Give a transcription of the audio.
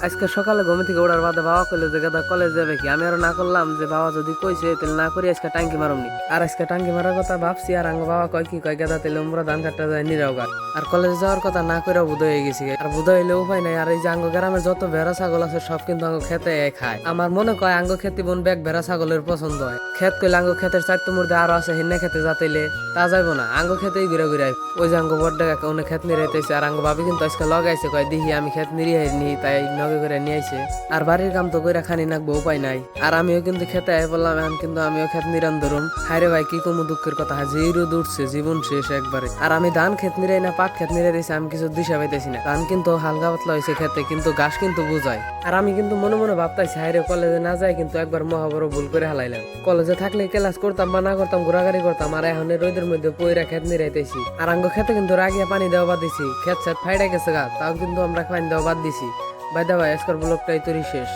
আজকে সকালে ঘুম থেকে ওঠার বাদে বাবা কইলো যে গাদা কলেজ যাবে কি, আমি আরো না করলাম যে বাবা যদি কইছে তাহলে না করি আজকে টাঙ্কি মারুমনি। আর আজকে টাঙ্কি মারার কথা ভাবছি, আর আঙ্গ বাবা কয় কি কয় গাদা তাহলে আমরা ধান কাটতে যাই নিরাওগা। আর কলেজে যাওয়ার কথা না করে বুধ হয়ে গেছি, আর বুধ হইলে উপায় নাই। আর এই যে আঙ্গ গ্রামের যত ভেড়া ছাগল আছে সব কিন্তু আঙ্গ খেতে খায়। আমার মনে কয় আঙ্গ খেতে বোন ব্যাগ ভেড়া ছাগলের পছন্দ হয়। খেত কইলে আঙ্গ ক্ষেতের চারটো মধ্যে আরো আছে, হিন্নে খেতে যাতাইলে তা যাইবো না, আঙ্গ খেতেই ঘুরে ঘুরে ওই যে আঙ্গ বড্ডা কাকা উনি খেত নিরাইতেছে। আর আঙ্গ ভাবি কিন্তু আজকে লগাইছে, কয় দিহি আমি খেত নিরিয়ে নি, তাই নগে করে নিয়ে আইছে। আর বাড়ির কাম তো কইরা খানি নাকবো, উপায় নাই। আর আমিও কিন্তু খেতে আই বললাম, এখন কিন্তু আমিও খেত নিরান ধরুম। হায়রে ভাই কি কমু দুঃখের কথা, যে রোদ উঠছে জীবন শেষ একবারে। আর আমি ধান খেত নিরাই না পাট খেত নিরাই দিয়েছি, আমি কিছু দিশা পাইতেছি না। ধান কিন্তু হালকা পাতলা হয়েছে খেতে, কিন্তু ঘাস কিন্তু বুঝায়। আর আমি কিন্তু মনে মনে ভাবতাইছি হায়রে কলেজে না যাই কিন্তু একবার মহাবড় ভুল করে হালাইলাম। কলেজে থাকলে ক্লাস করতাম বা না করতাম, ঘোরাঘুরি করতাম। আর এখন রোদের মধ্যে পইরা খেত নিরাইতেছি। আর আঙ্গ খেতে কিন্তু রাগিয়া পানি দেওয়া বাদ দিছি, খেত সেত ফাইডা গেছে গা, তাও কিন্তু আমরা পানি দেওয়া বাদ দিছি। বাই দা ভাই, আজকের ব্লগটাই তৈরি শেষ।